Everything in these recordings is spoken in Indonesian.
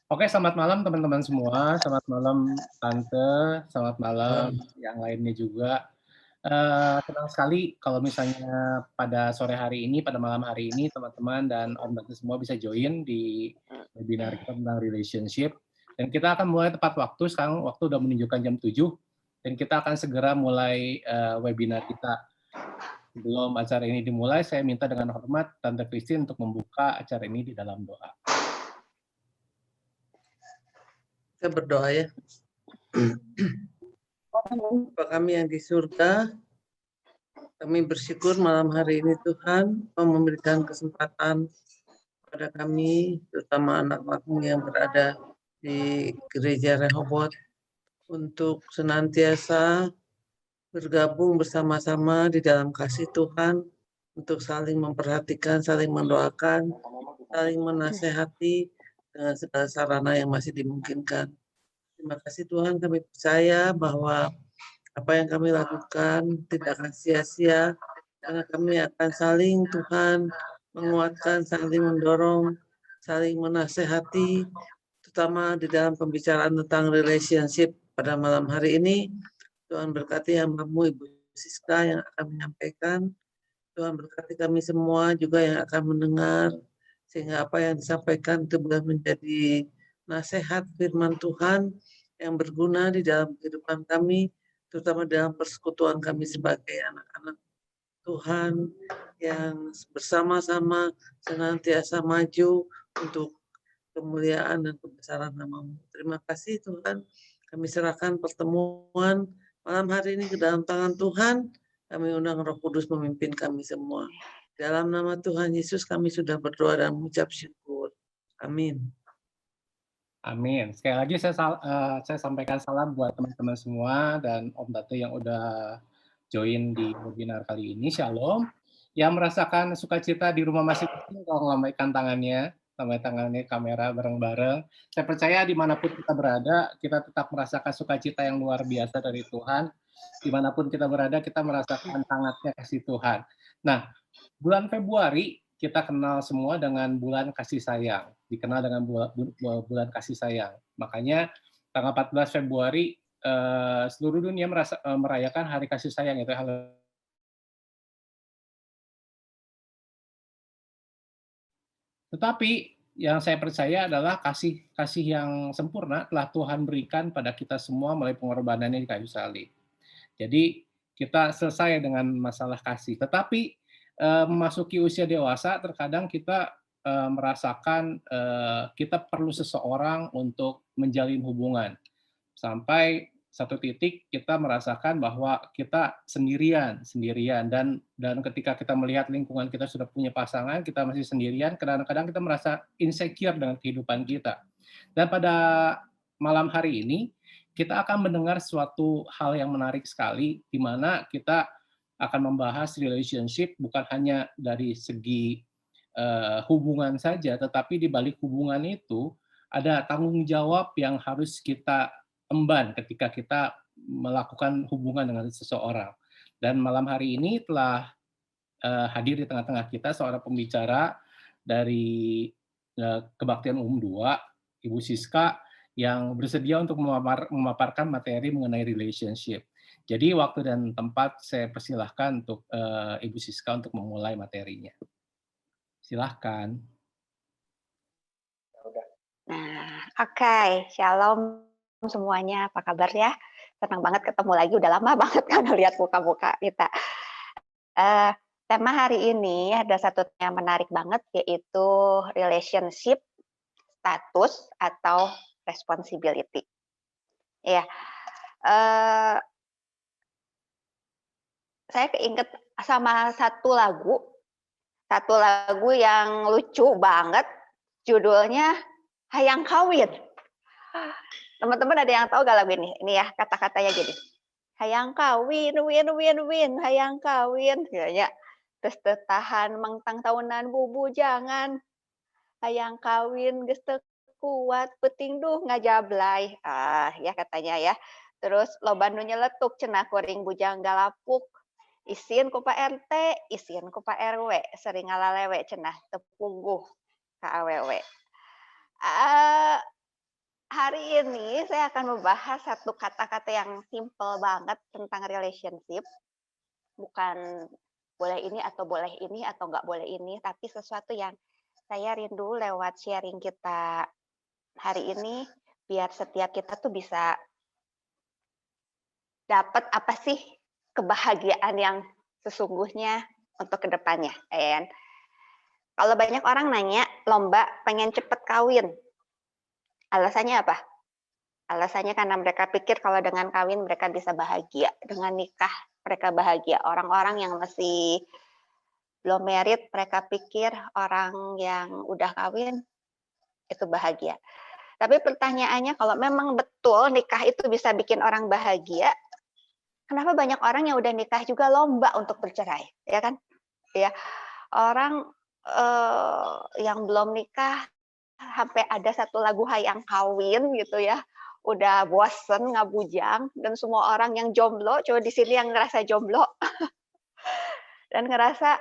Oke, selamat malam teman-teman semua, selamat malam Tante, selamat malam yang lainnya juga. Senang sekali kalau misalnya pada sore hari ini, pada malam hari ini teman-teman dan Om Tante semua bisa join di webinar kita tentang relationship. Dan kita akan mulai tepat waktu, sekarang waktu udah menunjukkan jam 7, dan kita akan segera mulai webinar kita. Sebelum acara ini dimulai, saya minta dengan hormat Tante Christine untuk membuka acara ini di dalam doa. Kita berdoa ya. Bapa kami yang di surga, kami bersyukur malam hari ini Tuhan Kau memberikan kesempatan pada kami, terutama anak-anakmu yang berada di gereja Rehoboth, untuk senantiasa bergabung bersama-sama di dalam kasih Tuhan, untuk saling memperhatikan, saling mendoakan, saling menasehati dengan segala sarana yang masih dimungkinkan. Terima kasih Tuhan, kami percaya bahwa apa yang kami lakukan tidak akan sia-sia, karena kami akan saling Tuhan menguatkan, saling mendorong, saling menasehati, terutama di dalam pembicaraan tentang relationship pada malam hari ini. Tuhan berkati hamba-Mu Ibu Siska yang akan menyampaikan. Tuhan berkati kami semua juga yang akan mendengar, sehingga apa yang disampaikan itu boleh menjadi nasihat firman Tuhan yang berguna di dalam kehidupan kami, terutama dalam persekutuan kami sebagai anak-anak Tuhan yang bersama-sama senantiasa maju untuk kemuliaan dan kebesaran nama-Mu. Terima kasih Tuhan, kami serahkan pertemuan malam hari ini ke dalam tangan Tuhan. Kami undang Roh Kudus memimpin kami semua. Dalam nama Tuhan Yesus kami sudah berdoa dan mengucap syukur. Amin. Amin. Sekali lagi saya sampaikan salam buat teman-teman semua dan Om Tante yang udah join di webinar kali ini. Shalom. Yang merasakan sukacita di rumah masing-masing, kalau melambaikan tangannya kamera bareng-bareng. Saya percaya dimanapun kita berada, kita tetap merasakan sukacita yang luar biasa dari Tuhan. Dimanapun kita berada, kita merasakan hangatnya kasih Tuhan. Nah, bulan Februari kita kenal semua dengan bulan kasih sayang, dikenal dengan bulan kasih sayang. Makanya tanggal 14 Februari seluruh dunia merayakan Hari Kasih Sayang itu. Tetapi yang saya percaya adalah kasih yang sempurna telah Tuhan berikan pada kita semua melalui pengorbanannya di kayu salib. Jadi kita selesai dengan masalah kasih. Tetapi memasuki usia dewasa, terkadang kita merasakan kita perlu seseorang untuk menjalin hubungan. Sampai satu titik kita merasakan bahwa kita sendirian dan ketika kita melihat lingkungan kita sudah punya pasangan, kita masih sendirian, kadang-kadang kita merasa insecure dengan kehidupan kita. Dan pada malam hari ini kita akan mendengar suatu hal yang menarik sekali, di mana kita akan membahas relationship bukan hanya dari segi hubungan saja, tetapi di balik hubungan itu ada tanggung jawab yang harus kita emban ketika kita melakukan hubungan dengan seseorang. Dan malam hari ini telah hadir di tengah-tengah kita seorang pembicara dari Kebaktian Umum 2, Ibu Siska, yang bersedia untuk memaparkan materi mengenai relationship. Jadi waktu dan tempat saya persilahkan untuk Ibu Siska untuk memulai materinya. Silahkan. Nah, oke. Shalom semuanya, apa kabar ya? Senang banget ketemu lagi, udah lama banget kan lihat muka-muka kita. Tema hari ini ada satu yang menarik banget, yaitu relationship, status, atau responsibility. Ya, saya keinget sama satu lagu yang lucu banget, judulnya Hayang Kawin. Teman-teman ada yang tahu gak lagu ini? Ini ya kata-katanya gini. Hayang kawin, win, hayang kawin. Ya. Terus tahan mengtang tahunan bubu jangan. Hayang kawin geus teu kuat peuting duh ngajablay. Ya katanya ya. Terus loba nu nyeletuk cenah kuring bujang galapuk. Isin ku Pak RT, isin ku Pak RW, sering ngalalewe cenah teu pungguh ka awewe. hari ini saya akan membahas satu kata-kata yang simple banget tentang relationship. Bukan boleh ini atau boleh ini atau nggak boleh ini, tapi sesuatu yang saya rindu lewat sharing kita hari ini, biar setiap kita tuh bisa dapat apa sih kebahagiaan yang sesungguhnya untuk kedepannya. Ya kan? Kalau banyak orang nanya, lomba pengen cepet kawin. Alasannya apa? Alasannya karena mereka pikir kalau dengan kawin mereka bisa bahagia. Dengan nikah mereka bahagia. Orang-orang yang masih belum married, mereka pikir orang yang udah kawin itu bahagia. Tapi pertanyaannya, kalau memang betul nikah itu bisa bikin orang bahagia, kenapa banyak orang yang udah nikah juga lomba untuk bercerai, ya kan? Ya, orang yang belum nikah sampai ada satu lagu hayang kawin gitu ya, udah bosen ngabujang, dan semua orang yang jomblo, coba di sini yang ngerasa jomblo dan ngerasa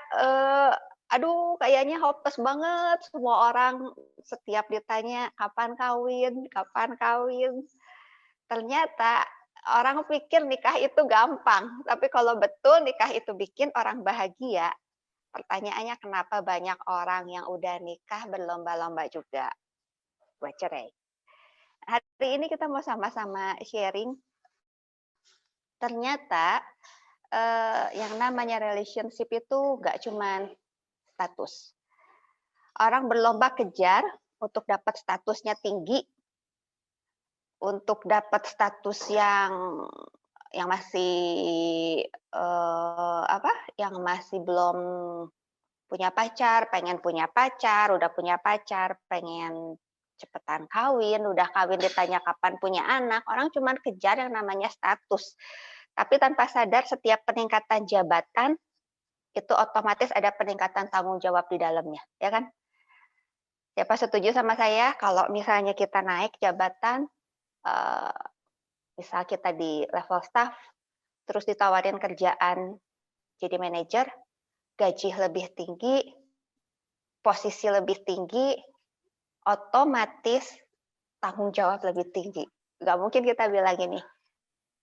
aduh kayaknya hopeless banget, semua orang setiap ditanya kapan kawin, ternyata orang pikir nikah itu gampang, tapi kalau betul nikah itu bikin orang bahagia, pertanyaannya kenapa banyak orang yang udah nikah berlomba-lomba juga buat cerai. Hari ini kita mau sama-sama sharing, ternyata yang namanya relationship itu nggak cuman status. Orang berlomba kejar untuk dapat statusnya tinggi, untuk dapat status yang masih yang masih belum punya pacar, pengen punya pacar, udah punya pacar, pengen cepetan kawin, udah kawin ditanya kapan punya anak, orang cuman kejar yang namanya status. Tapi tanpa sadar setiap peningkatan jabatan itu otomatis ada peningkatan tanggung jawab di dalamnya, ya kan? Siapa setuju sama saya kalau misalnya kita naik jabatan, misal kita di level staff, terus ditawarin kerjaan jadi manajer, gaji lebih tinggi, posisi lebih tinggi, otomatis tanggung jawab lebih tinggi. Nggak mungkin kita bilang gini,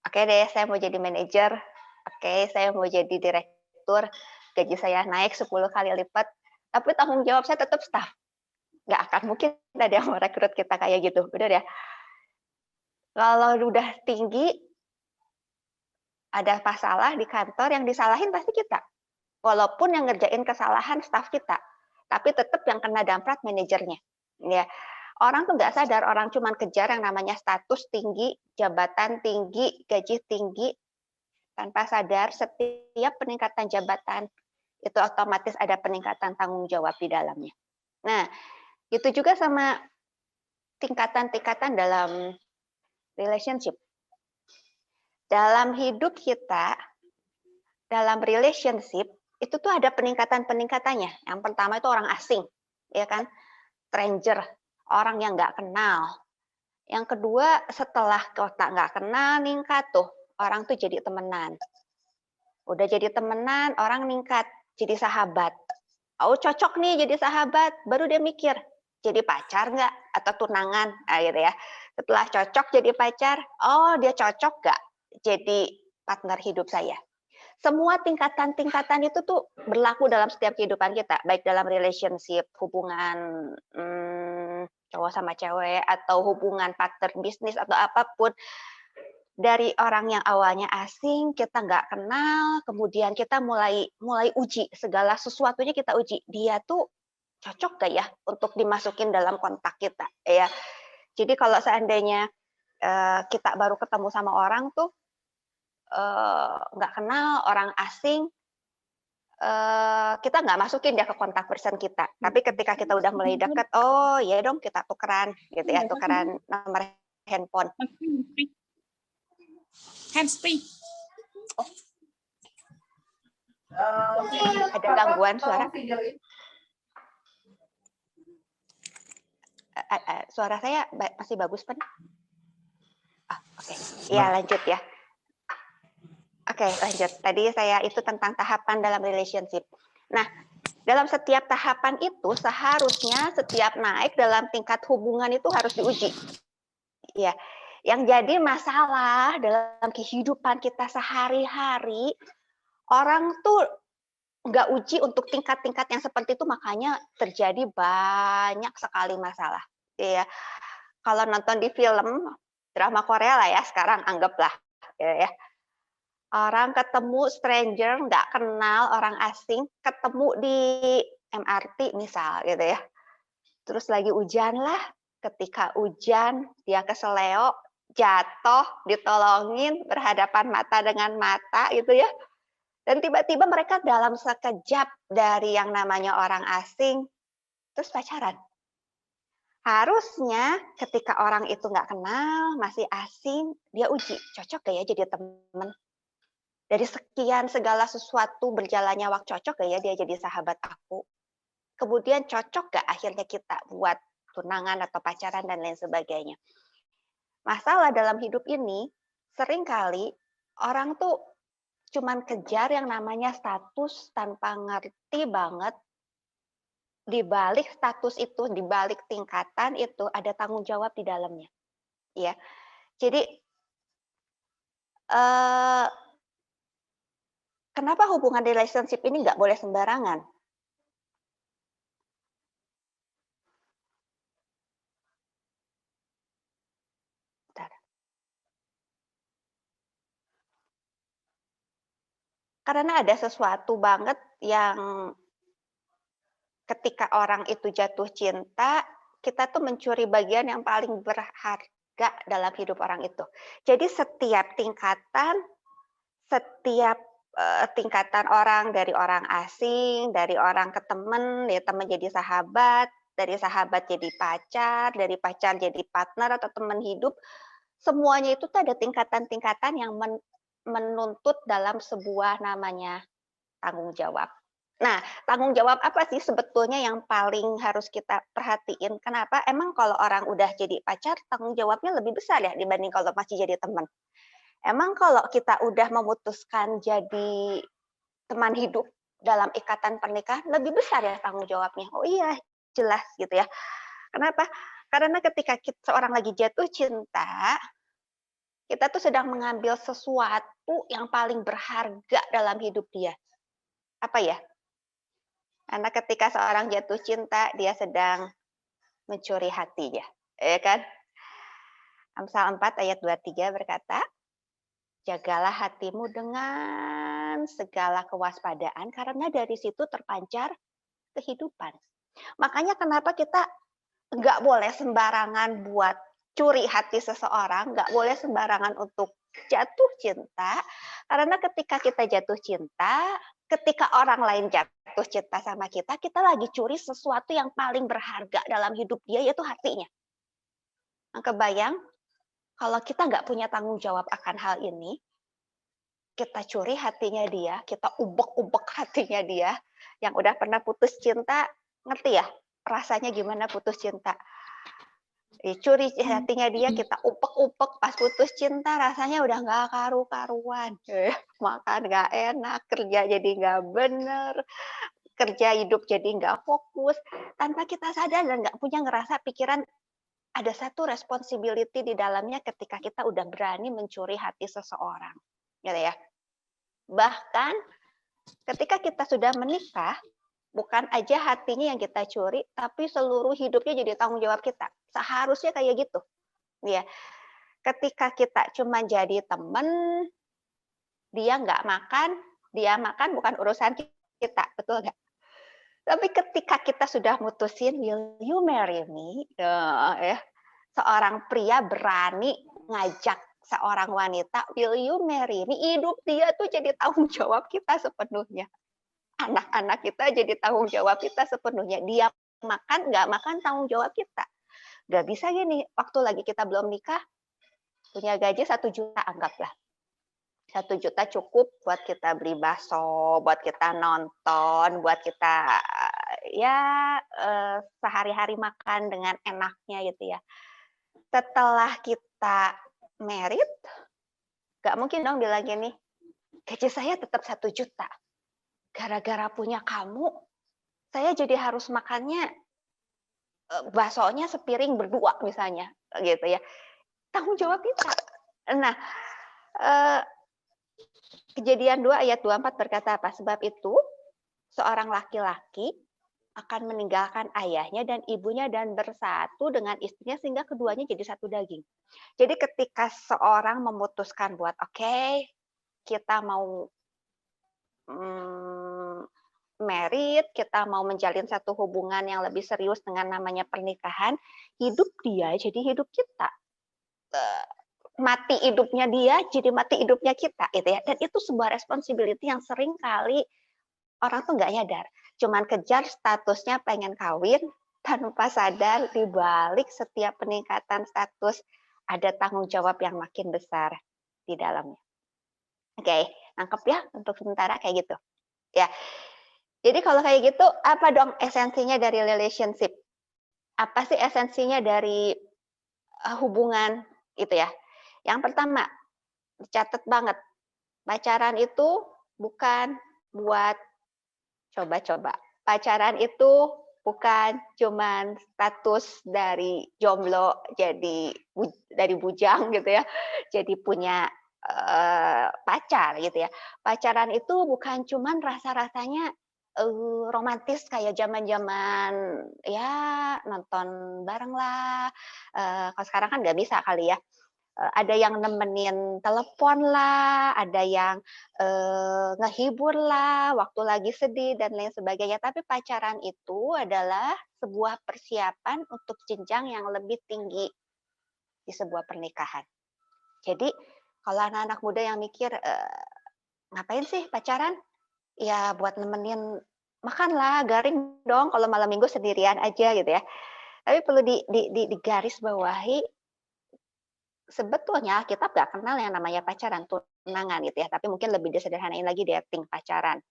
oke deh saya mau jadi manajer, oke saya mau jadi direktur, gaji saya naik 10 kali lipat, tapi tanggung jawab saya tetap staff. Nggak akan mungkin ada yang merekrut kita kayak gitu. Udah deh. Kalau udah tinggi, ada masalah di kantor, yang disalahin pasti kita. Walaupun yang ngerjain kesalahan staff kita, tapi tetap yang kena damprat manajernya. Ya, orang tuh nggak sadar, orang cuma kejar yang namanya status tinggi, jabatan tinggi, gaji tinggi, tanpa sadar setiap peningkatan jabatan itu otomatis ada peningkatan tanggung jawab di dalamnya. Nah, itu juga sama tingkatan-tingkatan dalam relationship. Dalam hidup kita, dalam relationship, itu tuh ada peningkatan-peningkatannya. Yang pertama itu orang asing, ya kan? Stranger, orang yang nggak kenal. Yang kedua, setelah kita nggak kenal, ningkat tuh. Orang tuh jadi temenan. Udah jadi temenan, orang ningkat, jadi sahabat. Oh, cocok nih jadi sahabat, baru dia mikir, jadi pacar nggak atau tunangan, gitu ya. Setelah cocok jadi pacar, oh dia cocok nggak jadi partner hidup saya. Semua tingkatan-tingkatan itu tuh berlaku dalam setiap kehidupan kita, baik dalam relationship, hubungan cowok sama cewek, atau hubungan partner bisnis atau apapun. Dari orang yang awalnya asing, kita nggak kenal, kemudian kita mulai uji, segala sesuatunya kita uji. Dia tuh cocok nggak ya untuk dimasukin dalam kontak kita, ya. Jadi kalau seandainya kita baru ketemu sama orang tuh, nggak kenal, orang asing, kita nggak masukin dia ke kontak person kita. Tapi ketika kita udah mulai dekat, oh ya dong kita tukeran, gitu ya, tukeran nomor handphone. Hands-free. Oh. Ada gangguan suara? Suara saya masih bagus, Pan? Oke. Iya, lanjut ya. Oke, lanjut. Tadi saya itu tentang tahapan dalam relationship. Nah, dalam setiap tahapan itu seharusnya setiap naik dalam tingkat hubungan itu harus diuji. Ya, yang jadi masalah dalam kehidupan kita sehari-hari, orang tuh nggak uji untuk tingkat-tingkat yang seperti itu, makanya terjadi banyak sekali masalah. Iya, kalau nonton di film, drama Korea lah ya sekarang anggaplah, ya. Orang ketemu stranger, nggak kenal, orang asing, ketemu di MRT misal gitu ya. Terus lagi hujan lah, ketika hujan dia keseleo, jatuh, ditolongin, berhadapan mata dengan mata gitu ya. Dan tiba-tiba mereka dalam sekejap dari yang namanya orang asing, terus pacaran. Harusnya ketika orang itu nggak kenal, masih asing, dia uji, cocok gak ya jadi teman? Dari sekian segala sesuatu berjalannya waktu, cocok gak ya dia jadi sahabat aku? Kemudian cocok gak akhirnya kita buat tunangan atau pacaran dan lain sebagainya. Masalah dalam hidup ini, seringkali orang tuh cuman kejar yang namanya status tanpa ngerti banget di balik status itu, di balik tingkatan itu ada tanggung jawab di dalamnya, ya. Jadi, eee, kenapa hubungan relationship ini nggak boleh sembarangan? Bentar. Karena ada sesuatu banget yang ketika orang itu jatuh cinta, kita tuh mencuri bagian yang paling berharga dalam hidup orang itu. Jadi setiap tingkatan orang, dari orang asing, dari orang ke temen, ya teman jadi sahabat, dari sahabat jadi pacar, dari pacar jadi partner atau teman hidup, semuanya itu tuh ada tingkatan-tingkatan yang menuntut dalam sebuah namanya tanggung jawab. Nah, tanggung jawab apa sih sebetulnya yang paling harus kita perhatiin? Kenapa? Emang kalau orang udah jadi pacar, tanggung jawabnya lebih besar ya dibanding kalau masih jadi teman. Emang kalau kita udah memutuskan jadi teman hidup dalam ikatan pernikahan, lebih besar ya tanggung jawabnya? Oh iya, jelas gitu ya. Kenapa? Karena ketika seorang lagi jatuh cinta, kita tuh sedang mengambil sesuatu yang paling berharga dalam hidup dia. Apa ya? Karena ketika seorang jatuh cinta, dia sedang mencuri hatinya, ya kan? Amsal 4 ayat 23 berkata, jagalah hatimu dengan segala kewaspadaan, karena dari situ terpancar kehidupan. Makanya kenapa kita nggak boleh sembarangan buat curi hati seseorang, nggak boleh sembarangan untuk jatuh cinta, karena ketika kita jatuh cinta, ketika orang lain jatuh cinta sama kita, kita lagi curi sesuatu yang paling berharga dalam hidup dia, yaitu hatinya. Nah, kebayang, kalau kita nggak punya tanggung jawab akan hal ini, kita curi hatinya dia, kita ubek-ubek hatinya dia, yang udah pernah putus cinta, ngerti ya rasanya gimana putus cinta? Curi hatinya dia, kita upek-upek, pas putus cinta rasanya udah nggak karu-karuan. Makan nggak enak, kerja jadi nggak bener, kerja hidup jadi nggak fokus, tanpa kita sadar dan nggak punya ngerasa pikiran, ada satu responsibility di dalamnya ketika kita udah berani mencuri hati seseorang. Gitu ya. Bahkan ketika kita sudah menikah, bukan aja hatinya yang kita curi, tapi seluruh hidupnya jadi tanggung jawab kita. Seharusnya kayak gitu. Ya. Ketika kita cuma jadi teman, dia nggak makan, dia makan bukan urusan kita, betul nggak? Tapi ketika kita sudah mutusin, will you marry me? Ya, seorang pria berani ngajak seorang wanita, will you marry me? Hidup dia tuh jadi tanggung jawab kita sepenuhnya. Anak-anak kita jadi tanggung jawab kita sepenuhnya. Dia makan, nggak makan, tanggung jawab kita. Nggak bisa gini, waktu lagi kita belum nikah, punya gaji 1 juta anggaplah. 1 juta cukup buat kita beli bakso, buat kita nonton, buat kita sehari-hari makan dengan enaknya gitu ya. Setelah kita married, nggak mungkin dong bilang gini, gaji saya tetap 1 juta. Gara-gara punya kamu, saya jadi harus makannya baksonya sepiring berdua misalnya, gitu ya. tanggung jawab kita. Nah, eh, Kejadian 2 ayat 24 berkata apa? Sebab itu seorang laki-laki akan meninggalkan ayahnya dan ibunya dan bersatu dengan istrinya sehingga keduanya jadi satu daging. Jadi ketika seorang memutuskan buat oke, kita mau married, kita mau menjalin satu hubungan yang lebih serius dengan namanya pernikahan, hidup dia jadi hidup kita. Mati hidupnya dia jadi mati hidupnya kita gitu ya. Dan itu sebuah responsibility yang sering kali orang tuh nggak nyadar. Cuman kejar statusnya pengen kawin tanpa sadar di balik setiap peningkatan status ada tanggung jawab yang makin besar di dalamnya. Oke, nangkep ya untuk sementara kayak gitu. Ya. Jadi kalau kayak gitu apa dong esensinya dari relationship? Apa sih esensinya dari hubungan itu ya? Yang pertama, dicatat banget, pacaran itu bukan buat coba-coba. Pacaran itu bukan cuman status dari jomblo jadi dari bujang gitu ya, jadi punya pacar gitu ya. Pacaran itu bukan cuman rasa-rasanya romantis kayak zaman-zaman ya nonton bareng lah. Kalau sekarang kan nggak bisa kali ya. Ada yang nemenin telepon lah, ada yang ngehibur lah, waktu lagi sedih dan lain sebagainya. Tapi pacaran itu adalah sebuah persiapan untuk jenjang yang lebih tinggi di sebuah pernikahan. Jadi kalau anak-anak muda yang mikir ngapain sih pacaran? Ya buat nemenin makan lah, garing dong kalau malam minggu sendirian aja gitu ya. Tapi perlu digaris bawahi sebetulnya kita nggak kenal yang namanya pacaran, tunangan gitu ya, tapi mungkin lebih disederhanain lagi dating pacaran.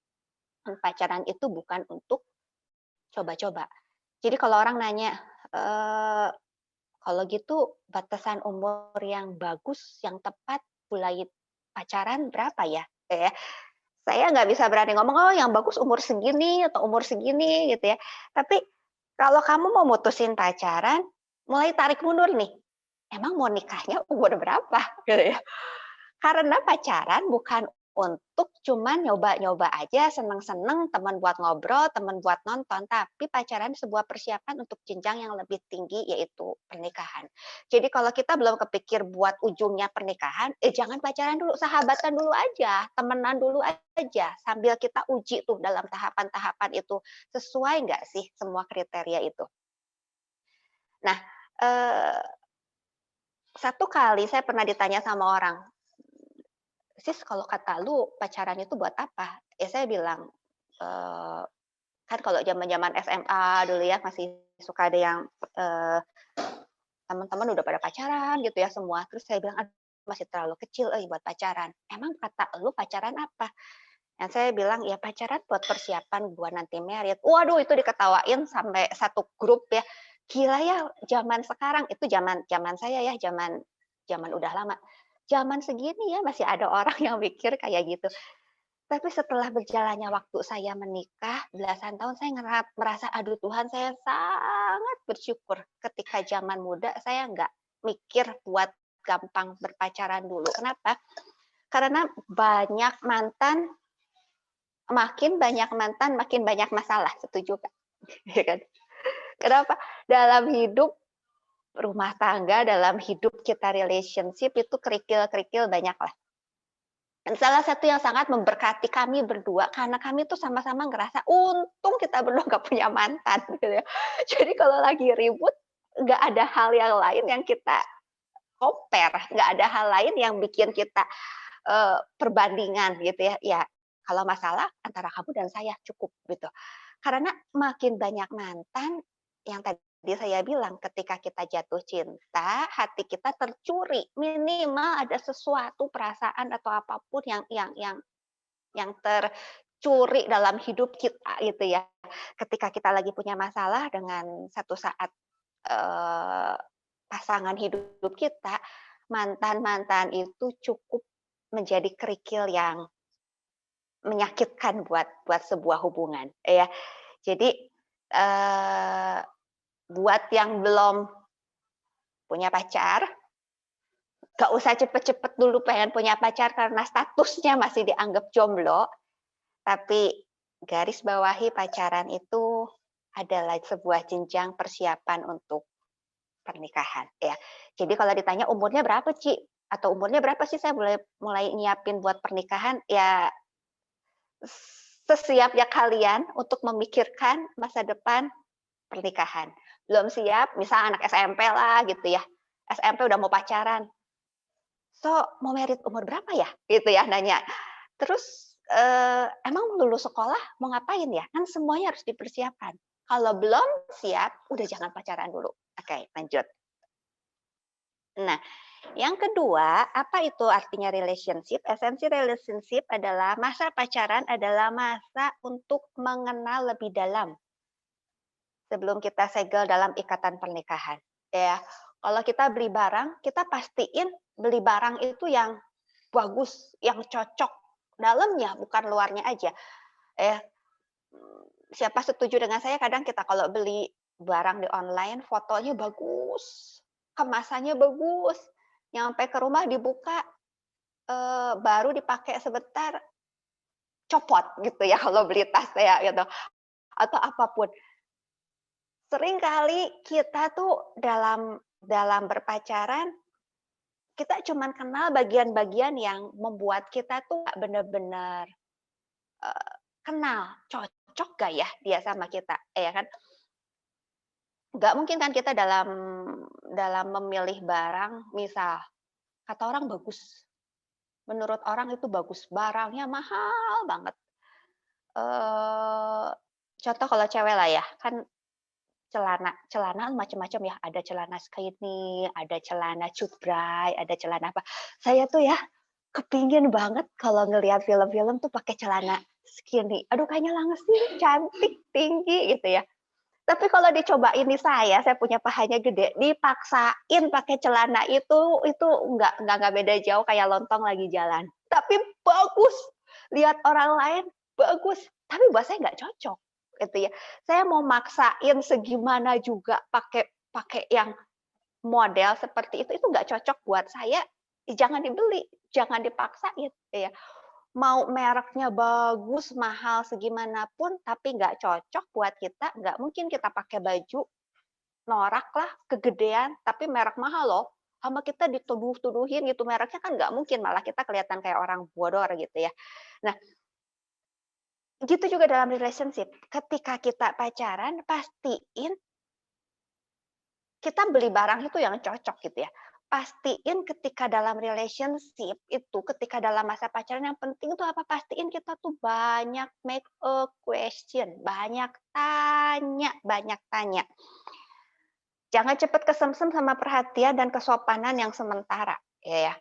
Pacaran itu bukan untuk coba-coba. Jadi kalau orang nanya, kalau gitu batasan umur yang bagus, yang tepat mulai pacaran berapa ya? Saya nggak bisa berani ngomong, oh yang bagus umur segini atau umur segini gitu ya. Tapi kalau kamu mau mutusin pacaran, mulai tarik mundur nih, emang mau nikahnya umur berapa gitu ya. Karena pacaran bukan untuk cuman nyoba-nyoba aja, seneng-seneng, teman buat ngobrol, teman buat nonton, tapi pacaran sebuah persiapan untuk jenjang yang lebih tinggi yaitu pernikahan. Jadi kalau kita belum kepikir buat ujungnya pernikahan, jangan pacaran dulu, sahabatan dulu aja, temenan dulu aja, sambil kita uji tuh dalam tahapan-tahapan itu sesuai nggak sih semua kriteria itu. Nah, satu kali saya pernah ditanya sama orang, "Sis, kalau kata lu pacaran itu buat apa?" Ya saya bilang, kan kalau zaman-zaman SMA dulu ya masih suka ada yang, teman-teman udah pada pacaran gitu ya semua. Terus saya bilang, "Aduh masih terlalu kecil buat pacaran." "Emang kata lu pacaran apa?" Yang saya bilang, "Ya pacaran buat persiapan gua nanti married." Waduh itu diketawain sampai satu grup ya. Gila ya zaman sekarang, itu zaman saya ya, zaman udah lama. Zaman segini ya masih ada orang yang mikir kayak gitu. Tapi setelah berjalannya waktu saya menikah, belasan tahun saya merasa, aduh Tuhan saya sangat bersyukur ketika zaman muda saya nggak mikir buat gampang berpacaran dulu. Kenapa? Karena makin banyak mantan, makin banyak masalah. Setuju Kak? Ya kan? Kenapa? Dalam hidup rumah tangga, dalam hidup kita relationship itu kerikil-kerikil banyak lah. Dan salah satu yang sangat memberkati kami berdua karena kami tuh sama-sama ngerasa untung kita berdua nggak punya mantan gitu ya. Jadi kalau lagi ribut nggak ada hal yang lain yang kita compare, nggak ada hal lain yang bikin kita perbandingan gitu ya. Ya kalau masalah antara kamu dan saya cukup gitu. Karena makin banyak mantan yang tadi saya bilang ketika kita jatuh cinta, hati kita tercuri. Minimal ada sesuatu perasaan atau apapun yang tercuri dalam hidup kita gitu ya. Ketika kita lagi punya masalah dengan satu saat pasangan hidup kita, mantan-mantan itu cukup menjadi kerikil yang menyakitkan buat sebuah hubungan ya. Jadi buat yang belum punya pacar, Gak usah cepet-cepet dulu pengen punya pacar karena statusnya masih dianggap jomblo, tapi garis bawahi pacaran itu adalah sebuah jenjang persiapan untuk pernikahan, ya. Jadi kalau ditanya umurnya berapa, Ci? Atau umurnya berapa sih saya mulai mulai nyiapin buat pernikahan? Ya sesiapnya kalian untuk memikirkan masa depan pernikahan. Belum siap, misal anak SMP lah gitu ya. SMP udah mau pacaran. So, mau merit umur berapa ya? Gitu ya nanya. Terus, emang lulus sekolah mau ngapain ya? Kan semuanya harus dipersiapkan. Kalau belum siap, udah jangan pacaran dulu. Oke, lanjut. Nah, yang kedua, apa itu artinya relationship? Esensi relationship adalah masa pacaran adalah masa untuk mengenal lebih dalam sebelum kita segel dalam ikatan pernikahan. Ya, kalau kita beli barang, kita pastiin beli barang itu yang bagus, yang cocok dalamnya, bukan luarnya aja. Eh, siapa setuju dengan saya? Kadang kita kalau beli barang di online, fotonya bagus, kemasannya bagus, nyampe ke rumah dibuka, baru dipakai sebentar, copot gitu ya kalau beli tas ya gitu, atau apapun. Seringkali kita tuh dalam berpacaran, kita cuman kenal bagian-bagian yang membuat kita tuh nggak benar-benar kenal, cocok gak ya dia sama kita, ya kan? Nggak mungkin kan kita dalam memilih barang, misal kata orang bagus, menurut orang itu bagus, barangnya mahal banget. Contoh kalau cewek lah ya, kan celana macam-macam ya, ada celana skinny, ada celana cutbray, ada celana apa. Saya tuh ya kepingin banget kalau ngelihat film-film tuh pakai celana skinny. Aduh kayaknya langesin, cantik, tinggi gitu ya. Tapi kalau dicobain nih saya punya pahanya gede, dipaksain pakai celana itu nggak beda jauh kayak lontong lagi jalan. Tapi bagus, lihat orang lain bagus, tapi buat saya nggak cocok, gitu ya. Saya mau maksain segimana juga pakai yang model seperti itu nggak cocok buat saya, jangan dibeli, jangan dipaksain, ya. Mau mereknya bagus, mahal segimanapun, tapi nggak cocok buat kita, nggak mungkin kita pakai baju norak lah, kegedean, tapi merek mahal loh. Sama kita dituduh-tuduhin gitu mereknya kan nggak mungkin, malah kita kelihatan kayak orang bodor gitu ya. Nah, gitu juga dalam relationship. Ketika kita pacaran, pastiin kita beli barang itu yang cocok gitu ya. Pastiin ketika dalam relationship itu, ketika dalam masa pacaran yang penting itu apa? Pastiin kita tuh banyak make a question, banyak tanya. Jangan cepat kesemsem sama perhatian dan kesopanan yang sementara, ya.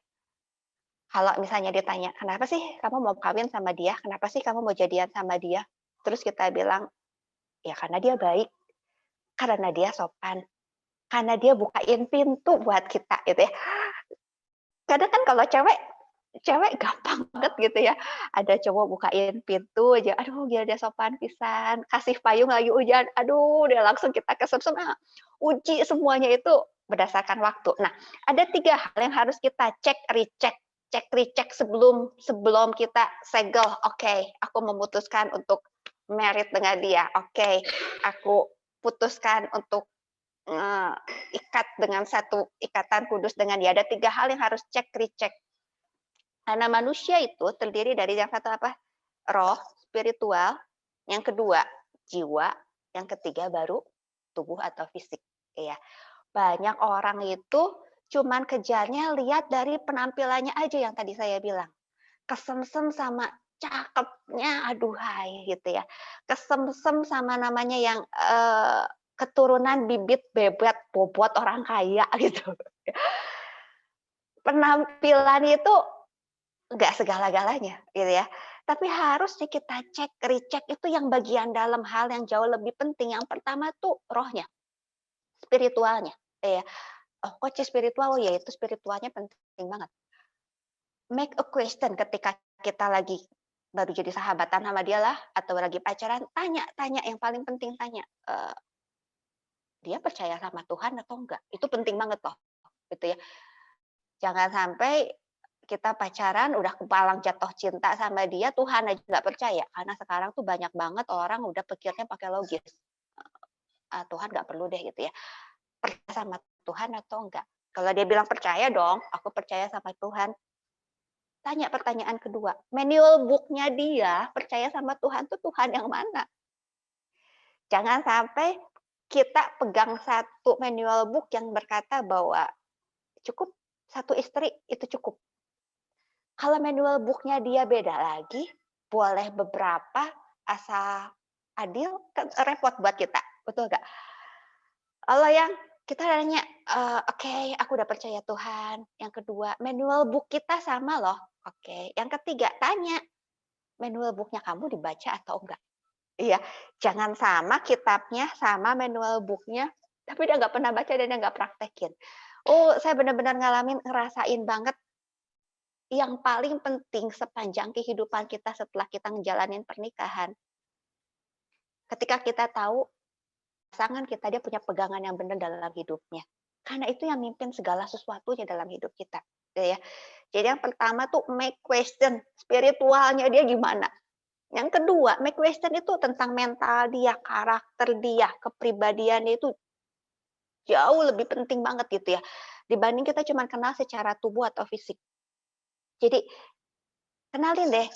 Kalau misalnya ditanya, "Kenapa sih kamu mau kawin sama dia? Kenapa sih kamu mau jadian sama dia?" Terus kita bilang, "Ya karena dia baik, karena dia sopan, karena dia bukain pintu buat kita," gitu ya. Kadang kan kalau cewek cewek gampang banget gitu ya, ada cowok bukain pintu aja, aduh gila dia sopan pisan, kasih payung lagi hujan, aduh dia langsung kita kesemsem, uji semuanya itu berdasarkan waktu. Nah, ada 3 hal yang harus kita cek, recheck sebelum kita segel, "Oke, aku memutuskan untuk married dengan dia. Oke, aku putuskan untuk ikat dengan satu ikatan kudus dengan dia." Ada 3 hal yang harus recheck. Karena manusia itu terdiri dari yang satu apa? Roh, spiritual, yang kedua jiwa, yang ketiga baru tubuh atau fisik. Ya. Banyak orang itu cuman kejarnya lihat dari penampilannya aja yang tadi saya bilang. Kesemsem sama cakepnya, aduhai gitu ya. Kesemsem sama namanya yang keturunan bibit bebet bobot orang kaya gitu. Penampilan itu enggak segala-galanya gitu ya. Tapi harusnya kita recheck itu yang bagian dalam hal yang jauh lebih penting. Yang pertama tuh rohnya, spiritualnya. Ya. Oh, kok spiritual? Oh ya itu spiritualnya penting banget. Make a question ketika kita lagi baru jadi sahabatan sama dia lah atau lagi pacaran, tanya yang paling penting tanya, dia percaya sama Tuhan atau enggak? Itu penting banget loh, gitu ya. Jangan sampai kita pacaran udah kepalang jatuh cinta sama dia, Tuhan aja nggak percaya. Karena sekarang tuh banyak banget orang udah pikirnya pakai logis. Tuhan nggak perlu deh gitu ya. Percaya sama Tuhan atau enggak? Kalau dia bilang percaya dong, aku percaya sama Tuhan. Tanya pertanyaan kedua, manual book-nya dia percaya sama Tuhan tuh Tuhan yang mana? Jangan sampai kita pegang satu manual book yang berkata bahwa cukup satu istri itu cukup. Kalau manual book-nya dia beda lagi, boleh beberapa, asal adil, kan repot buat kita, betul nggak? Kalau yang kita nanya, oke, aku udah percaya Tuhan. Yang kedua, manual book kita sama loh. Oke. Yang ketiga, tanya, manual book-nya kamu dibaca atau enggak? Iya, jangan sama kitabnya, sama manual book-nya, tapi dia nggak pernah baca dan dia nggak praktekin. Oh, saya benar-benar ngerasain banget yang paling penting sepanjang kehidupan kita setelah kita ngejalanin pernikahan. Ketika kita tahu pasangan kita dia punya pegangan yang benar dalam hidupnya. Karena itu yang mimpin segala sesuatunya dalam hidup kita, gitu ya. Jadi yang pertama tuh make question, spiritualnya dia gimana. Yang kedua, make question itu tentang mental dia, karakter dia, kepribadiannya itu jauh lebih penting banget gitu ya. Dibanding kita cuma kenal secara tubuh atau fisik. Jadi kenalin deh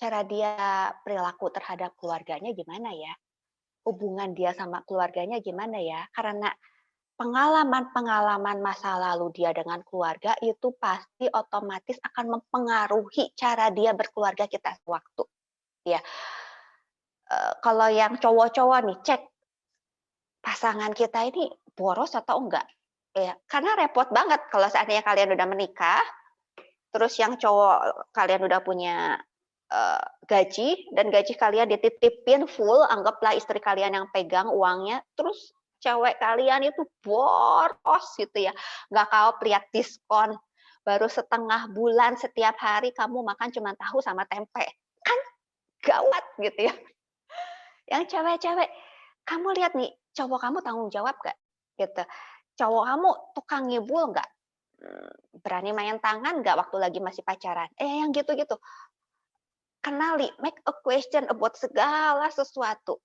cara dia perilaku terhadap keluarganya gimana ya. Hubungan dia sama keluarganya gimana ya. Karena pengalaman-pengalaman masa lalu dia dengan keluarga itu pasti otomatis akan mempengaruhi cara dia berkeluarga kita sewaktu. Ya. Kalau yang cowok-cowok nih, cek pasangan kita ini boros atau enggak. Ya, karena repot banget kalau seandainya kalian udah menikah, terus yang cowok kalian udah punya gaji, dan gaji kalian dititipin full, anggaplah istri kalian yang pegang uangnya, terus cewek kalian itu boros gitu ya, nggak kaup lihat diskon, baru setengah bulan setiap hari kamu makan cuma tahu sama tempe, kan gawat gitu ya. Yang cewek-cewek, kamu lihat nih, cowok kamu tanggung jawab nggak? Gitu. Cowok kamu tukang ngibul nggak? Berani main tangan nggak waktu lagi masih pacaran? Yang gitu-gitu. Kenali, make a question about segala sesuatu.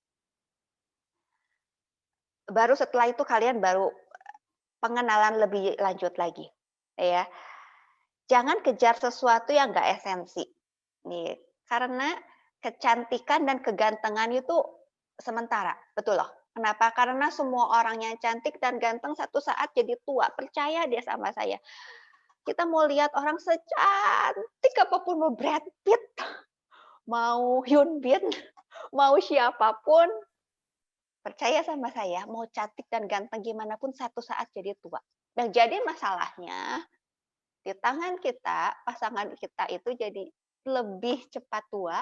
Baru setelah itu kalian baru pengenalan lebih lanjut lagi. Ya. Jangan kejar sesuatu yang nggak esensi. Nih, karena kecantikan dan kegantengan itu sementara, betul loh. Kenapa? Karena semua orang yang cantik dan ganteng satu saat jadi tua. Percaya dia sama saya. Kita mau lihat orang secantik apapun, mau Brad Pitt, mau Hyun Bin, mau siapapun, percaya sama saya, mau cantik dan ganteng gimana pun satu saat jadi tua. Nah, jadi masalahnya di tangan kita, pasangan kita itu jadi lebih cepat tua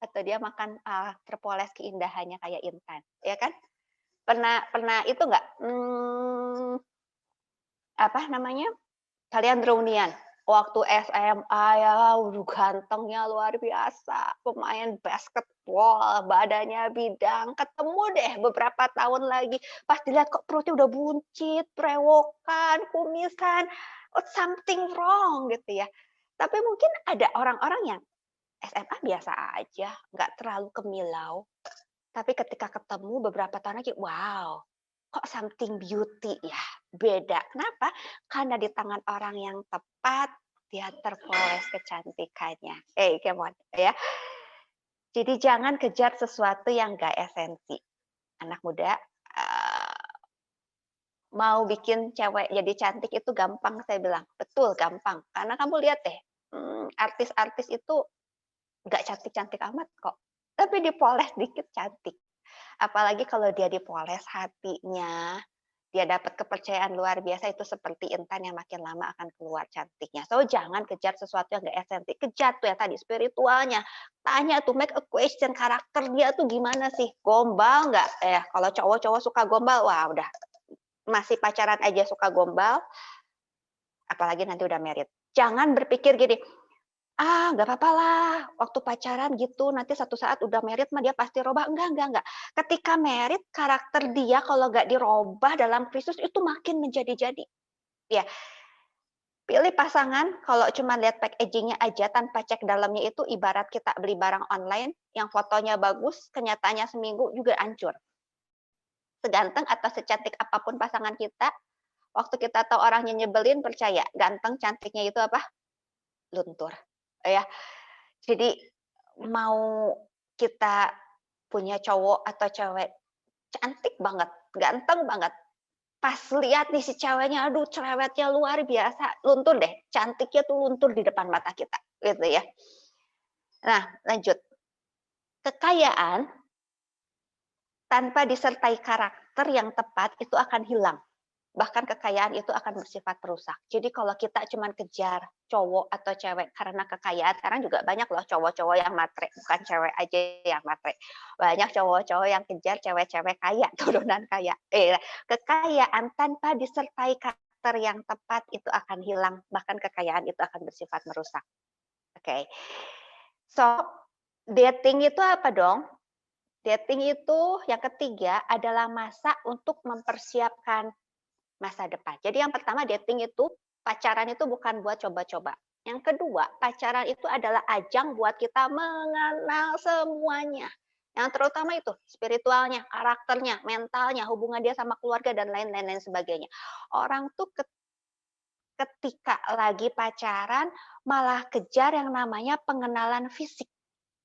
atau dia makan terpoles keindahannya kayak Intan, ya kan? Pernah itu nggak? Apa namanya? Kalian reunian waktu SMA ya, gantengnya luar biasa, pemain basketball, badannya bidang, ketemu deh beberapa tahun lagi, pas dilihat kok perutnya udah buncit, brewokan, kumisan, something wrong gitu ya. Tapi mungkin ada orang-orang yang SMA biasa aja, nggak terlalu kemilau. Tapi ketika ketemu beberapa tahun lagi, wow, kok something beauty ya, beda. Kenapa? Karena di tangan orang yang tepat, dia terpoles kecantikannya. Come on, ya. Jadi jangan kejar sesuatu yang nggak esensi. Anak muda, mau bikin cewek jadi cantik itu gampang, saya bilang. Betul, gampang. Karena kamu lihat deh, artis-artis itu nggak cantik-cantik amat kok. Tapi dipoles dikit cantik. Apalagi kalau dia dipoles hatinya, dia dapat kepercayaan luar biasa, itu seperti Intan yang makin lama akan keluar cantiknya. So, jangan kejar sesuatu yang nggak esensi. Kejar tuh ya tadi, spiritualnya. Tanya tuh, make a question, karakter dia tuh gimana sih? Gombal nggak? Kalau cowok-cowok suka gombal, wah udah. Masih pacaran aja suka gombal, apalagi nanti udah married. Jangan berpikir gini, nggak apa-apa lah, waktu pacaran gitu, nanti satu saat udah married mah dia pasti robah. Enggak. Ketika married, karakter dia kalau nggak dirubah dalam Kristus itu makin menjadi-jadi. Ya, pilih pasangan kalau cuma lihat packaging-nya aja tanpa cek dalamnya itu ibarat kita beli barang online yang fotonya bagus, kenyataannya seminggu juga hancur. Seganteng atau secantik apapun pasangan kita, waktu kita tahu orangnya nyebelin, percaya, ganteng, cantiknya itu apa? Luntur. Ya, jadi mau kita punya cowok atau cewek cantik banget, ganteng banget, pas lihat nih si ceweknya, aduh cerewetnya luar biasa, luntur deh, cantiknya tuh luntur di depan mata kita, gitu ya. Nah, lanjut. Kekayaan tanpa disertai karakter yang tepat itu akan hilang. Bahkan kekayaan itu akan bersifat perusak. Jadi kalau kita cuma kejar cowok atau cewek karena kekayaan, sekarang juga banyak loh cowok-cowok yang matre, bukan cewek aja yang matre. Banyak cowok-cowok yang kejar cewek-cewek kaya, turunan kaya. Kekayaan tanpa disertai karakter yang tepat itu akan hilang, bahkan kekayaan itu akan bersifat merusak. Oke. So, dating itu apa dong? Dating itu yang ketiga adalah masa untuk mempersiapkan masa depan. Jadi yang pertama dating itu, pacaran itu bukan buat coba-coba. Yang kedua, pacaran itu adalah ajang buat kita mengenal semuanya. Yang terutama itu spiritualnya, karakternya, mentalnya, hubungan dia sama keluarga dan lain-lain sebagainya. Orang tuh ketika lagi pacaran malah kejar yang namanya pengenalan fisik.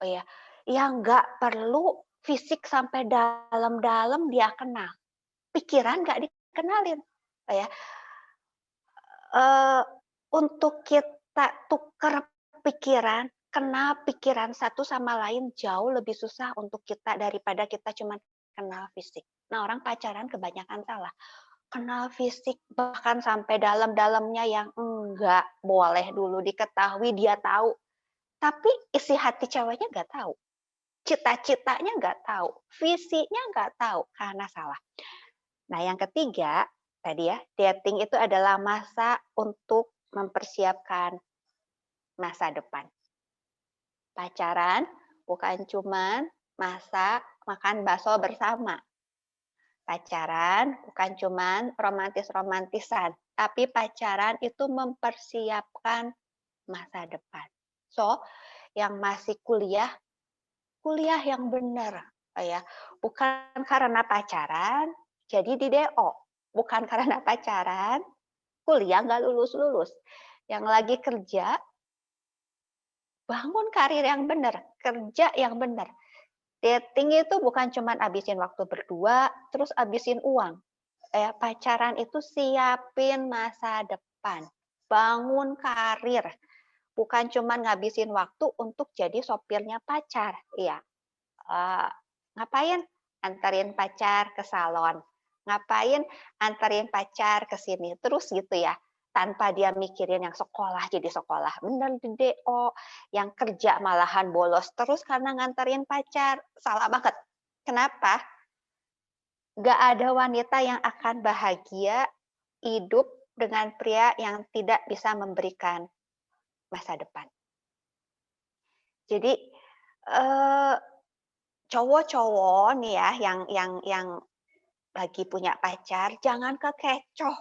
Oh ya, yang nggak perlu fisik sampai dalam-dalam dia kenal. Pikiran nggak dikenalin. Oh ya, untuk kita tukar pikiran, kenal pikiran satu sama lain jauh lebih susah untuk kita daripada kita cuma kenal fisik. Nah, orang pacaran kebanyakan salah. Kenal fisik bahkan sampai dalam-dalamnya yang enggak boleh dulu diketahui, dia tahu. Tapi isi hati ceweknya nggak tahu. Cita-citanya nggak tahu. Visinya nggak tahu karena salah. Nah, yang ketiga, tadi ya, dating itu adalah masa untuk mempersiapkan masa depan. Pacaran bukan cuman masa makan bakso bersama. Pacaran bukan cuman romantis-romantisan, tapi pacaran itu mempersiapkan masa depan. So, yang masih kuliah, kuliah yang benar, ya. Bukan karena pacaran jadi di DO, bukan karena pacaran kuliah nggak lulus-lulus. Yang lagi kerja, bangun karir yang benar, kerja yang benar. Dating itu bukan cuma habisin waktu berdua, terus habisin uang. Pacaran itu siapin masa depan, bangun karir. Bukan cuma ngabisin waktu untuk jadi sopirnya pacar. Iya. Ngapain? Anterin pacar ke salon. Ngapain? Anterin pacar ke sini. Terus gitu ya. Tanpa dia mikirin yang sekolah jadi sekolah. Bener di DO. Yang kerja malahan bolos terus karena nganterin pacar. Salah banget. Kenapa? Gak ada wanita yang akan bahagia hidup dengan pria yang tidak bisa memberikan masa depan. Jadi cowok-cowok nih ya yang lagi punya pacar, jangan kekecoh.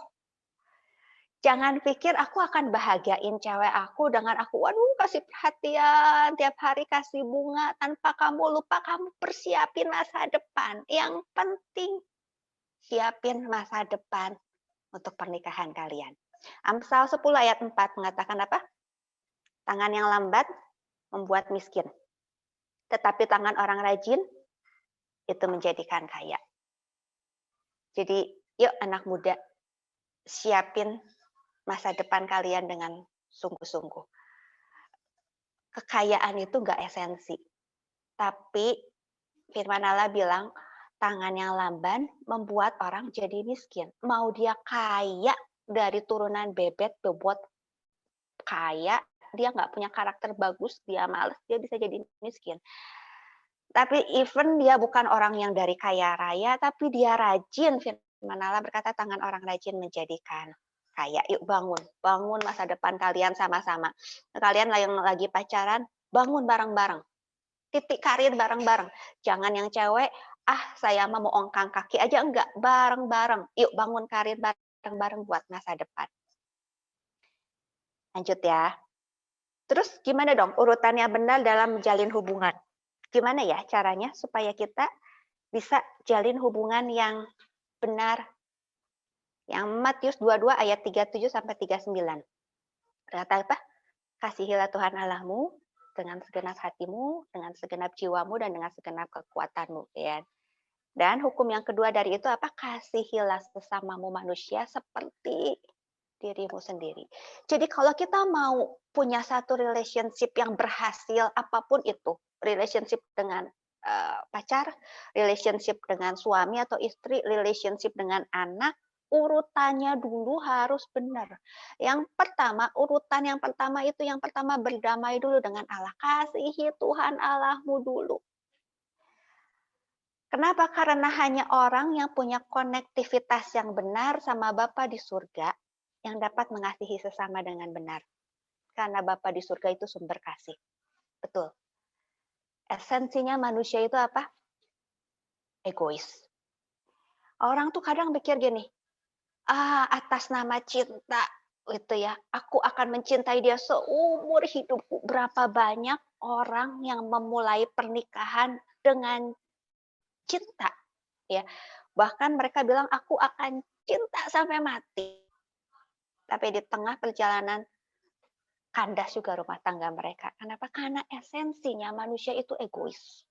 Jangan pikir aku akan bahagiain cewek aku dengan aku, waduh kasih perhatian, tiap hari kasih bunga, tanpa kamu lupa kamu persiapin masa depan. Yang penting siapin masa depan untuk pernikahan kalian. Amsal 10 ayat 4 mengatakan apa? Tangan yang lambat membuat miskin. Tetapi tangan orang rajin itu menjadikan kaya. Jadi, yuk anak muda, siapin masa depan kalian dengan sungguh-sungguh. Kekayaan itu nggak esensi. Tapi firman Allah bilang, tangan yang lamban membuat orang jadi miskin. Mau dia kaya dari turunan bebek, bobot kaya, dia nggak punya karakter bagus, dia malas, dia bisa jadi miskin. Tapi even dia bukan orang yang dari kaya raya, tapi dia rajin. Firman Allah berkata, tangan orang rajin menjadikan kaya. Yuk bangun masa depan kalian sama-sama. Kalian yang lagi pacaran, bangun bareng-bareng. Titik karir bareng-bareng. Jangan yang cewek, saya mau ongkang kaki aja, enggak. Bareng-bareng. Yuk bangun karir bareng-bareng buat masa depan. Lanjut ya. Terus gimana dong urutannya benar dalam menjalin hubungan? Gimana ya caranya supaya kita bisa jalin hubungan yang benar? Yang Matius 22 ayat 37 sampai 39. Berkata apa? Kasihilah Tuhan Allahmu dengan segenap hatimu, dengan segenap jiwamu, dan dengan segenap kekuatanmu. Ya. Dan hukum yang kedua dari itu apa? Kasihilah sesamamu manusia seperti dirimu sendiri. Jadi kalau kita mau punya satu relationship yang berhasil, apapun itu, relationship dengan pacar, relationship dengan suami atau istri, relationship dengan anak, urutannya dulu harus benar. Urutan yang pertama itu yang pertama berdamai dulu dengan Allah. Kasihi Tuhan Allahmu dulu. Kenapa? Karena hanya orang yang punya konektivitas yang benar sama Bapa di surga yang dapat mengasihi sesama dengan benar. Karena Bapa di surga itu sumber kasih. Betul. Esensinya manusia itu apa? Egois. Orang tuh kadang pikir gini, atas nama cinta gitu ya, aku akan mencintai dia seumur hidupku. Berapa banyak orang yang memulai pernikahan dengan cinta, ya. Bahkan mereka bilang aku akan cinta sampai mati. Tapi di tengah perjalanan kandas juga rumah tangga mereka. Kenapa? Karena esensinya manusia itu egois.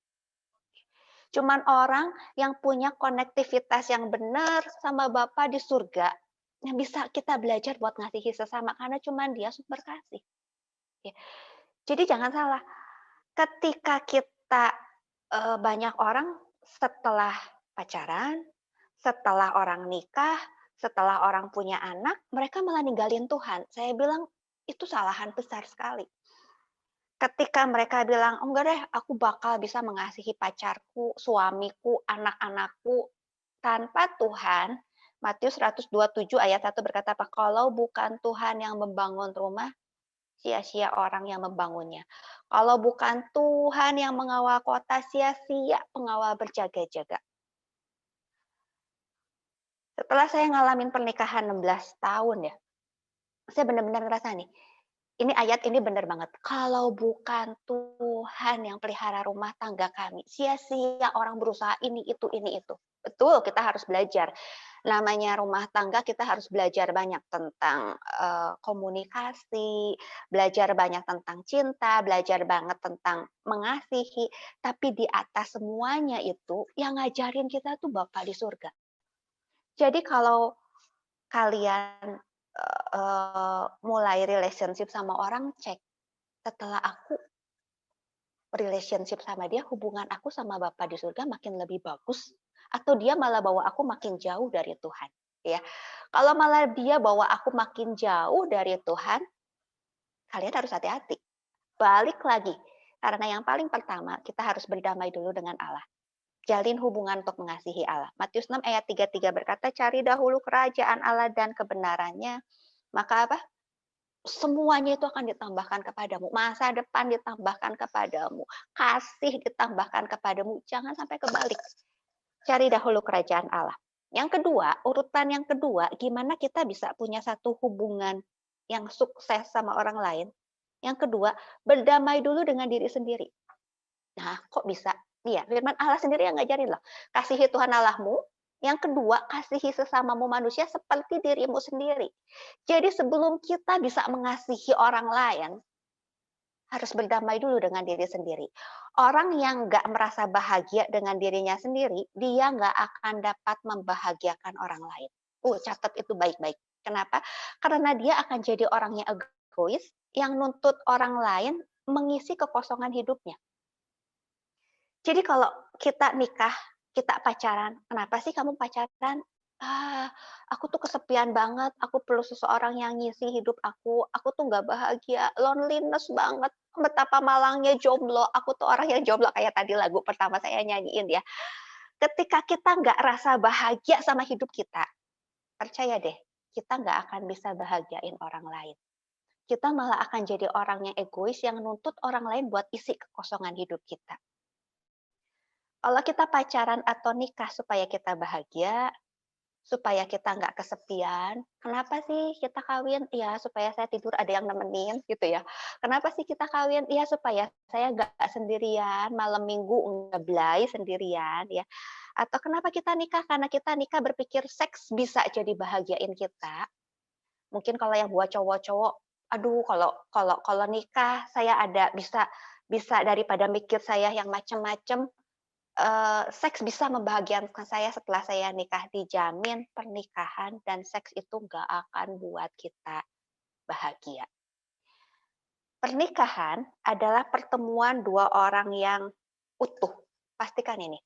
Cuman orang yang punya konektivitas yang benar sama Bapa di surga, yang bisa kita belajar buat ngasihi sesama, karena cuman dia sumber kasih. Ya. Jadi jangan salah, ketika kita banyak orang setelah pacaran, setelah orang nikah, setelah orang punya anak, mereka malah ninggalin Tuhan. Saya bilang itu salahan besar sekali. Ketika mereka bilang, enggak deh, aku bakal bisa mengasihi pacarku, suamiku, anak-anakku tanpa Tuhan. Matius 127 ayat 1 berkata apa? Kalau bukan Tuhan yang membangun rumah, sia-sia orang yang membangunnya. Kalau bukan Tuhan yang mengawal kota, sia-sia pengawal berjaga-jaga. Setelah saya ngalamin pernikahan 16 tahun ya, saya benar-benar ngerasa nih, ini ayat ini benar banget. Kalau bukan Tuhan yang pelihara rumah tangga kami, sia-sia orang berusaha ini, itu, ini, itu. Betul, kita harus belajar. Namanya rumah tangga, kita harus belajar banyak tentang komunikasi, belajar banyak tentang cinta, belajar banget tentang mengasihi. Tapi di atas semuanya itu, yang ngajarin kita tuh Bapa di surga. Jadi kalau kalian mulai relationship sama orang, cek setelah aku relationship sama dia, hubungan aku sama Bapa di surga makin lebih bagus atau dia malah bawa aku makin jauh dari Tuhan, ya. Kalau malah dia bawa aku makin jauh dari Tuhan, kalian harus hati-hati. Balik lagi, karena yang paling pertama kita harus berdamai dulu dengan Allah. Jalin hubungan untuk mengasihi Allah. Matius 6 ayat 33 berkata, cari dahulu kerajaan Allah dan kebenarannya, maka apa? Semuanya itu akan ditambahkan kepadamu. Masa depan ditambahkan kepadamu. Kasih ditambahkan kepadamu. Jangan sampai kebalik. Cari dahulu kerajaan Allah. Yang kedua, urutan yang kedua, gimana kita bisa punya satu hubungan yang sukses sama orang lain. Yang kedua, berdamai dulu dengan diri sendiri. Nah, kok bisa? Iya, firman Allah sendiri yang ngajarin loh. Kasihi Tuhan Allahmu. Yang kedua, kasihi sesamamu manusia seperti dirimu sendiri. Jadi sebelum kita bisa mengasihi orang lain, harus berdamai dulu dengan diri sendiri. Orang yang nggak merasa bahagia dengan dirinya sendiri, dia nggak akan dapat membahagiakan orang lain. Catat itu baik-baik. Kenapa? Karena dia akan jadi orang yang egois, yang nuntut orang lain mengisi kekosongan hidupnya. Jadi kalau kita nikah, kita pacaran, kenapa sih kamu pacaran? Aku tuh kesepian banget, aku perlu seseorang yang ngisi hidup aku tuh nggak bahagia, loneliness banget, betapa malangnya jomblo, aku tuh orang yang jomblo, kayak tadi lagu pertama saya nyanyiin ya. Ketika kita nggak rasa bahagia sama hidup kita, percaya deh, kita nggak akan bisa bahagiain orang lain. Kita malah akan jadi orang yang egois yang nuntut orang lain buat isi kekosongan hidup kita. Kalau kita pacaran atau nikah supaya kita bahagia, supaya kita nggak kesepian. Kenapa sih kita kawin? Ya supaya saya tidur ada yang nemenin gitu ya. Kenapa sih kita kawin? Ya supaya saya nggak sendirian, malam minggu ngeblay sendirian ya. Atau kenapa kita nikah? Karena kita nikah berpikir seks bisa jadi bahagiain kita. Mungkin kalau yang buat cowok-cowok, aduh kalau nikah saya ada bisa daripada mikir saya yang macam-macam, seks bisa membahagiakan saya setelah saya nikah. Dijamin pernikahan dan seks itu nggak akan buat kita bahagia. Pernikahan adalah pertemuan dua orang yang utuh. Pastikan ini.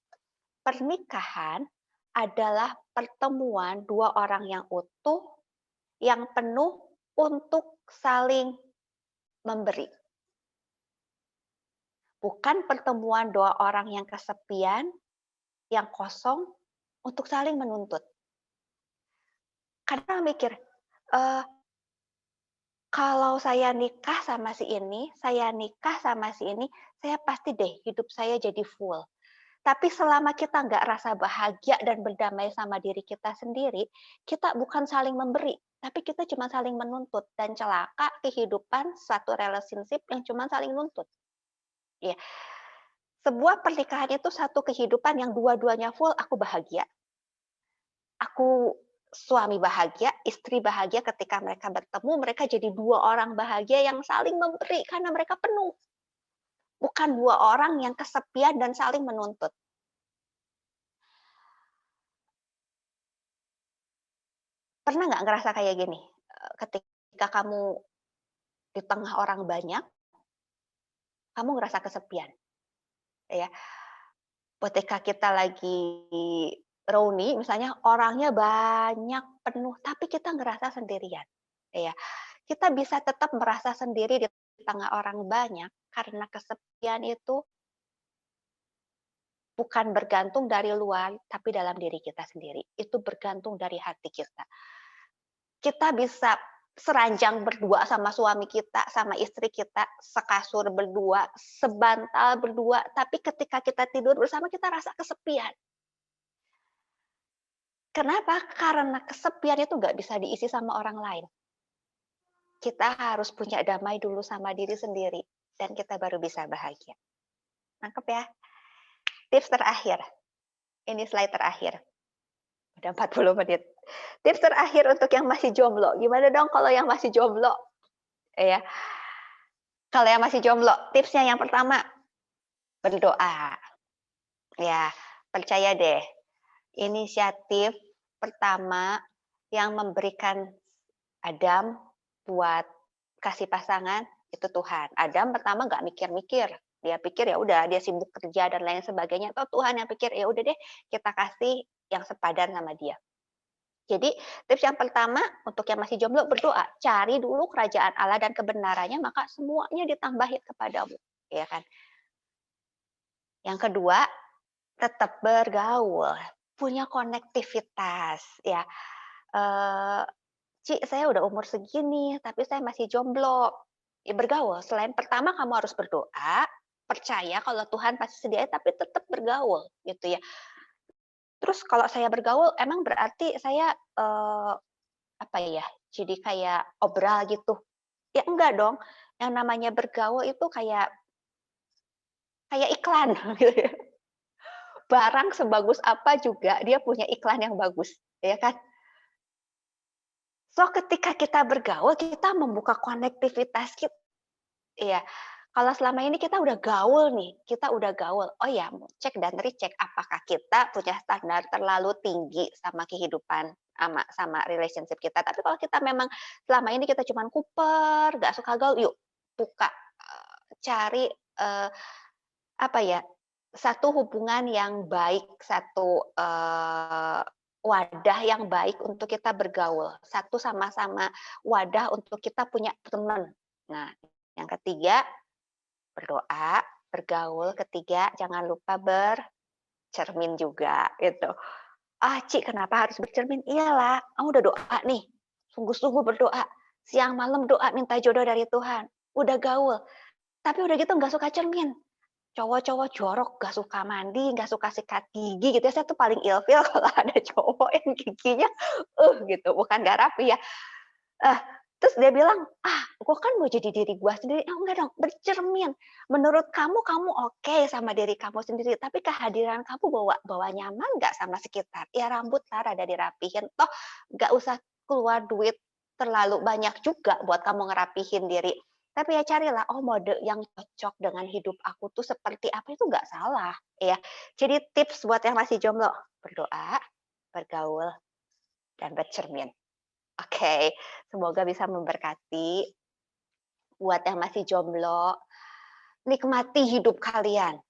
Pernikahan adalah pertemuan dua orang yang utuh, yang penuh untuk saling memberi. Bukan pertemuan dua orang yang kesepian, yang kosong, untuk saling menuntut. Kadang mikir, kalau saya nikah sama si ini, saya pasti deh hidup saya jadi full. Tapi selama kita nggak rasa bahagia dan berdamai sama diri kita sendiri, kita bukan saling memberi, tapi kita cuma saling menuntut. Dan celaka kehidupan suatu relationship yang cuma saling nuntut. Ya. Sebuah pernikahan itu satu kehidupan yang dua-duanya full, aku bahagia. Aku suami bahagia, istri bahagia ketika mereka bertemu, mereka jadi dua orang bahagia yang saling memberi karena mereka penuh. Bukan dua orang yang kesepian dan saling menuntut. Pernah nggak ngerasa kayak gini? Ketika kamu di tengah orang banyak, kamu ngerasa kesepian. Ya. Ketika kita lagi reuni, misalnya orangnya banyak, penuh, tapi kita ngerasa sendirian. Ya. Kita bisa tetap merasa sendiri di tengah orang banyak karena kesepian itu bukan bergantung dari luar, tapi dalam diri kita sendiri. Itu bergantung dari hati kita. Kita bisa seranjang berdua sama suami kita, sama istri kita, sekasur berdua, sebantal berdua, tapi ketika kita tidur bersama kita rasa kesepian. Kenapa? Karena kesepian itu nggak bisa diisi sama orang lain. Kita harus punya damai dulu sama diri sendiri, dan kita baru bisa bahagia. Nangkep ya? Tips terakhir. Ini slide terakhir. Udah 40 menit. Tips terakhir untuk yang masih jomblo. Gimana dong kalau yang masih jomblo? Ya. Kalau yang masih jomblo, tipsnya yang pertama, berdoa. Ya, percaya deh. Inisiatif pertama yang memberikan Adam buat kasih pasangan itu Tuhan. Adam pertama nggak mikir-mikir. Dia pikir ya udah, dia sibuk kerja dan lain sebagainya. Atau Tuhan yang pikir ya udah deh, kita kasih yang sepadan sama dia. Jadi tips yang pertama untuk yang masih jomblo, berdoa, cari dulu kerajaan Allah dan kebenarannya, maka semuanya ditambahin kepadamu, ya kan? Yang kedua, tetap bergaul, punya konektivitas, ya. Ci, saya udah umur segini, tapi saya masih jomblo. Ya, bergaul. Selain pertama kamu harus berdoa, percaya kalau Tuhan pasti sediain, tapi tetap bergaul, gitu ya. Terus kalau saya bergaul, emang berarti saya apa ya? Jadi kayak obral gitu? Ya enggak dong. Yang namanya bergaul itu kayak iklan. Gitu ya. Barang sebagus apa juga dia punya iklan yang bagus, ya kan? So ketika kita bergaul, kita membuka konektivitas kita. Iya. Kalau selama ini kita udah gaul nih, oh ya, cek dan recheck apakah kita punya standar terlalu tinggi sama kehidupan, sama relationship kita. Tapi kalau kita memang selama ini kita cuman kuper, nggak suka gaul, yuk buka, cari apa ya, satu hubungan yang baik, satu wadah yang baik untuk kita bergaul, satu sama-sama wadah untuk kita punya teman. Nah, yang ketiga, berdoa, bergaul. Ketiga, jangan lupa bercermin juga, gitu. Ah, Ci, kenapa harus bercermin? Iyalah, kamu udah doa nih, sungguh-sungguh berdoa, siang malam doa minta jodoh dari Tuhan, udah gaul, tapi udah gitu nggak suka cermin. cowok-cowok jorok gak suka mandi, gak suka sikat gigi gitu ya. Saya tuh paling ilfil kalau ada cowok yang giginya gitu, bukan gak rapi ya. Terus dia bilang, gue kan mau jadi diri gue sendiri. Enggak dong, bercermin. Menurut kamu, kamu oke sama diri kamu sendiri. Tapi kehadiran kamu bawa nyaman nggak sama sekitar? Ya rambut lah rada dirapihin. Toh nggak usah keluar duit terlalu banyak juga buat kamu ngerapihin diri. Tapi ya carilah, mode yang cocok dengan hidup aku tuh seperti apa, itu nggak salah. Ya. Jadi tips buat yang masih jomblo, berdoa, bergaul, dan bercermin. Oke, semoga bisa memberkati. Buat yang masih jomblo, nikmati hidup kalian.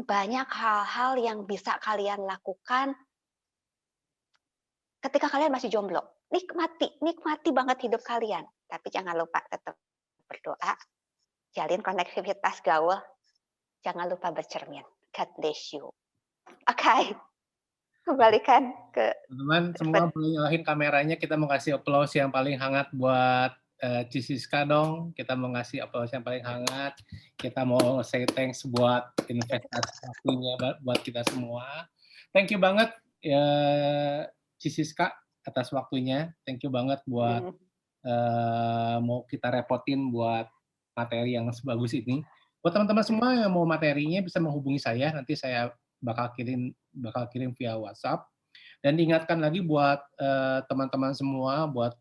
Banyak hal-hal yang bisa kalian lakukan ketika kalian masih jomblo. Nikmati banget hidup kalian. Tapi jangan lupa tetap berdoa, jalin konektivitas gaul, jangan lupa bercermin. God bless you. Oke, kembalikan ke Teman-teman semua boleh nyalahin kameranya, kita mau kasih applause yang paling hangat buat Cisiska dong. Kita mau ngasih applause yang paling hangat. Kita mau say thanks buat investasi waktunya buat kita semua. Thank you banget ya Cisiska atas waktunya. Thank you banget buat mau kita repotin buat materi yang sebagus ini. Buat teman-teman semua yang mau materinya bisa menghubungi saya, nanti saya bakal kirim via WhatsApp. Dan diingatkan lagi buat teman-teman semua, buat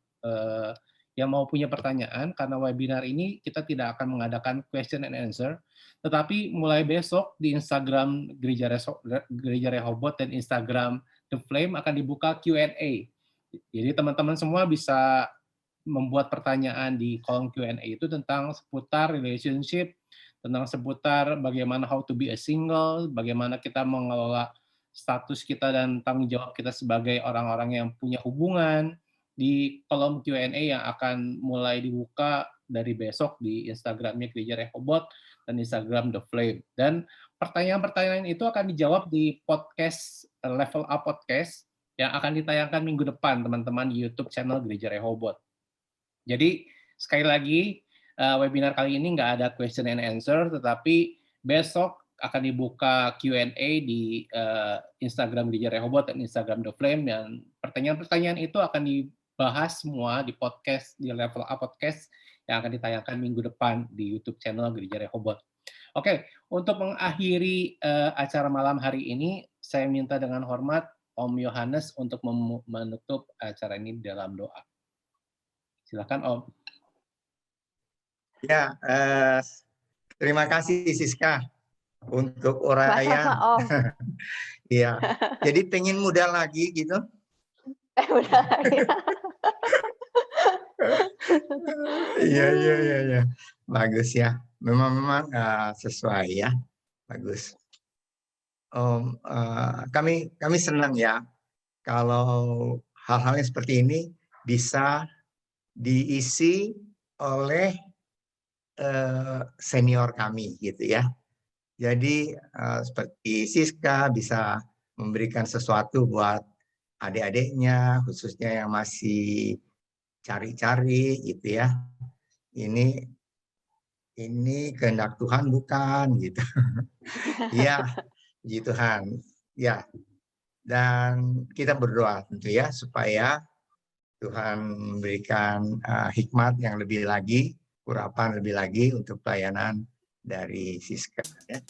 yang mau punya pertanyaan, karena webinar ini kita tidak akan mengadakan question and answer, tetapi mulai besok di Instagram Gereja Rehoboth dan Instagram The Flame akan dibuka Q&A. Jadi teman-teman semua bisa membuat pertanyaan di kolom Q&A itu tentang seputar relationship, tentang seputar bagaimana how to be a single, bagaimana kita mengelola status kita dan tanggung jawab kita sebagai orang-orang yang punya hubungan, di kolom Q&A yang akan mulai dibuka dari besok di Instagramnya Gereja Rehoboth dan Instagram The Flame. Dan pertanyaan-pertanyaan itu akan dijawab di podcast Level Up Podcast yang akan ditayangkan minggu depan, teman-teman, di YouTube channel Gereja Rehoboth. Jadi sekali lagi webinar kali ini nggak ada question and answer, tetapi besok akan dibuka Q&A di Instagram Gereja Rehoboth dan Instagram The Flame, dan pertanyaan-pertanyaan itu akan dibahas semua di podcast, di Level Up Podcast yang akan ditayangkan minggu depan di YouTube channel Gereja Rehoboth. Oke, untuk mengakhiri acara malam hari ini, saya minta dengan hormat Om Yohanes untuk menutup acara ini dalam doa. Silakan Om. Ya, terima kasih Siska untuk uraian. Om. Iya, jadi pengen muda lagi gitu. Muda lagi. Iya. Bagus ya. Memang sesuai ya. Bagus. Om, kami senang ya kalau hal-hal yang seperti ini bisa diisi oleh senior kami gitu ya. Jadi seperti Siska bisa memberikan sesuatu buat adik-adiknya, khususnya yang masih cari-cari gitu ya. Ini kehendak Tuhan bukan gitu. Iya, puji Tuhan. Ya. Dan kita berdoa tentu ya supaya Tuhan memberikan hikmat yang lebih lagi, urapan lebih lagi untuk pelayanan dari Siska. Ya.